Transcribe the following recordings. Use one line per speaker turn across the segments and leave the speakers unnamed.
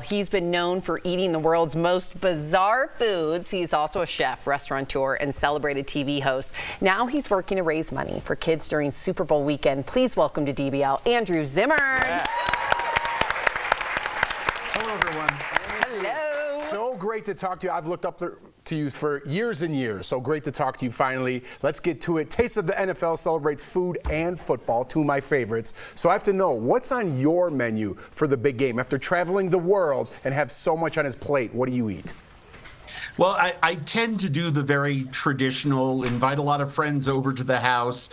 He's been known for eating the world's most bizarre foods. He's also a chef, restaurateur, and celebrated TV host. Now he's working to raise money for kids during Super Bowl weekend. Please welcome to DBL, Andrew Zimmern.
Yes. Hello, everyone.
Hello.
So great to talk to you. I've looked up to you for years and years. So great to talk to you finally. Let's get to it. Taste of the NFL celebrates food and football, two of my favorites. So I have to know, what's on your menu for the big game? After traveling the world and have so much on his plate, what do you eat?
Well, I tend to do the very traditional, invite a lot of friends over to the house.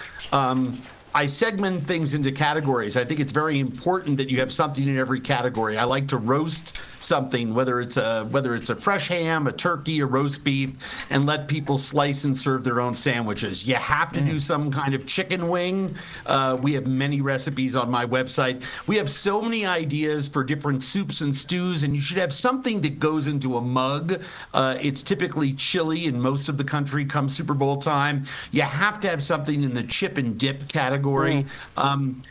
I segment things into categories. I think it's very important that you have something in every category. I like to roast something, whether it's a fresh ham, a turkey, a roast beef, and let people slice and serve their own sandwiches. You have to do some kind of chicken wing. We have many recipes on my website. We have so many ideas for different soups and stews, and you should have something that goes into a mug. It's typically chili in most of the country come Super Bowl time. You have to have something in the chip and dip category.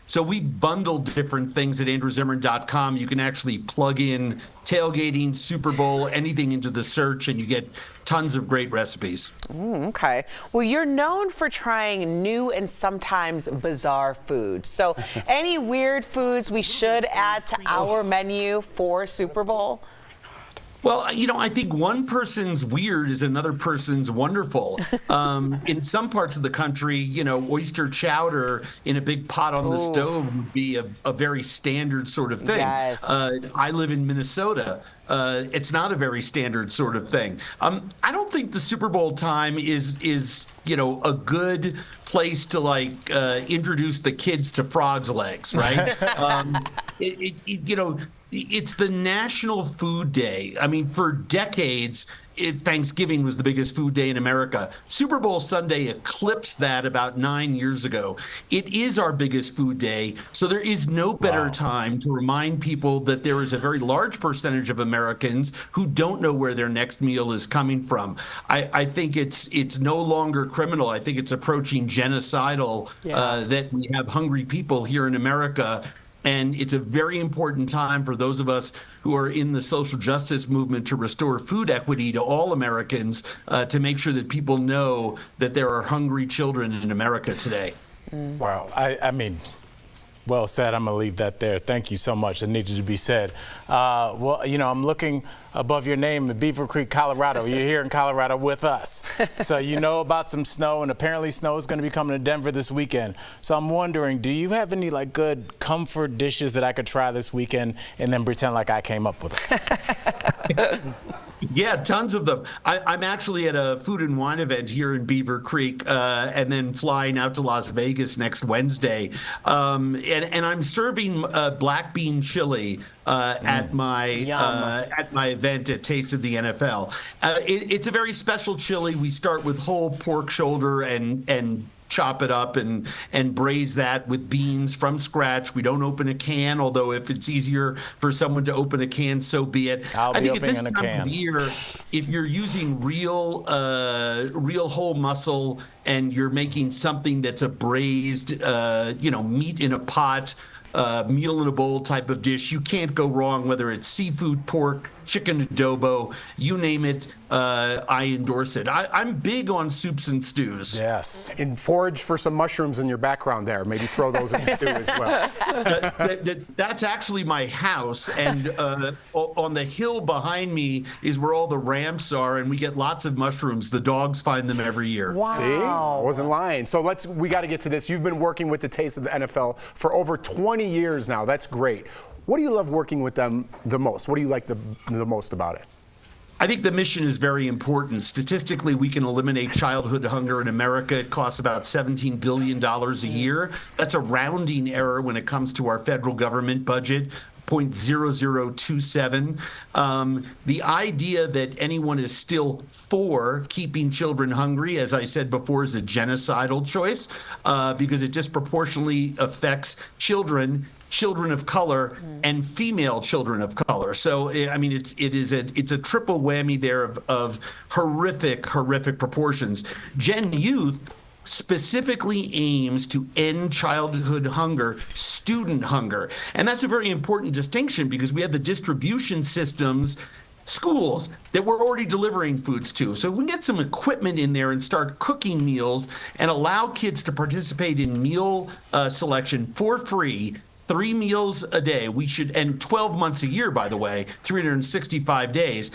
So we've bundled different things at andrewzimmern.com. You can actually plug in tailgating, Super Bowl, anything into the search, and you get tons of great recipes.
Okay. Well, you're known for trying new and sometimes bizarre foods. So any weird foods we should add to our menu for Super Bowl?
Well, I think one person's weird is another person's wonderful. In some parts of the country, oyster chowder in a big pot on the stove would be a very standard sort of thing.
Yes.
I live in Minnesota. It's not a very standard sort of thing. I don't think the Super Bowl time is a good place to introduce the kids to frogs' legs, right? It's the National Food Day. I mean, for decades, Thanksgiving was the biggest food day in America. Super Bowl Sunday eclipsed that about 9 years ago. It is our biggest food day, so there is no better time to remind people that there is a very large percentage of Americans who don't know where their next meal is coming from. I think it's no longer criminal. I think it's approaching genocidal that we have hungry people here in America. And it's a very important time for those of us who are in the social justice movement to restore food equity to all Americans, to make sure that people know that there are hungry children in America today.
Wow. I mean, well said. I'm going to leave that there. Thank you so much. It needed to be said. Well, I'm looking above your name in Beaver Creek, Colorado. You're here in Colorado with us. So you know about some snow, and apparently snow is going to be coming to Denver this weekend. So I'm wondering, do you have any good comfort dishes that I could try this weekend and then pretend like I came up with it?
Yeah, tons of them. I'm actually at a food and wine event here in Beaver Creek, and then flying out to Las Vegas next Wednesday. And I'm serving black bean chili at my event at Taste of the NFL. It's a very special chili. We start with whole pork shoulder and chop it up and braise that with beans from scratch. We don't open a can, although if it's easier for someone to open a can, so be it.
I think at this time
of year, if you're using real whole muscle and you're making something that's a braised, meat in a pot, meal in a bowl type of dish, you can't go wrong, whether it's seafood, pork, chicken adobo, you name it. I endorse it. I'm big on soups and stews.
Yes.
And forage for some mushrooms in your background there. Maybe throw those in the stew as well.
That's actually my house, and on the hill behind me is where all the ramps are, and we get lots of mushrooms. The dogs find them every year.
Wow.
See? I wasn't lying. So we got to get to this. You've been working with the Taste of the NFL for over 20 years now. That's great. What do you love working with them the most? What do you like the most about it?
I think the mission is very important. Statistically, we can eliminate childhood hunger in America. It costs about $17 billion a year. That's a rounding error when it comes to our federal government budget. 0.0027. The idea that anyone is still for keeping children hungry, as I said before, is a genocidal choice because it disproportionately affects children of color and female children of color. So I mean, it's a triple whammy there of horrific proportions. Gen Youth specifically aims to end childhood hunger, student hunger. And that's a very important distinction because we have the distribution systems, schools that we're already delivering foods to. So if we get some equipment in there and start cooking meals and allow kids to participate in meal selection for free, 3 meals a day, we should, and 12 months a year, by the way, 365 days.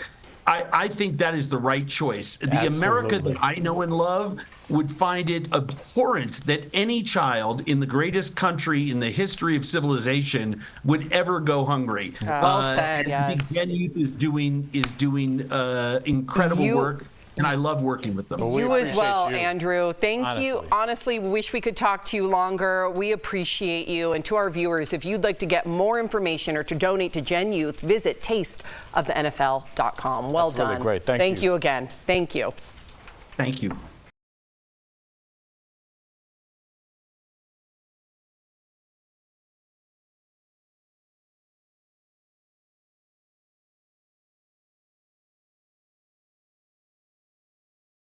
I think that is the right choice. The
Absolutely.
America that I know and love would find it abhorrent that any child in the greatest country in the history of civilization would ever go hungry.
Well said, yes.
I think Gen Youth is doing incredible work, and I love working with them.
You as well, Andrew. Thank you.
Honestly.
Honestly, we wish we could talk to you longer. We appreciate you. And to our viewers, if you'd like to get more information or to donate to Gen Youth, visit tasteofthenfl.com. Well
That's
done.
really great. Thank
Thank
you.
you again. Thank you.
Thank you.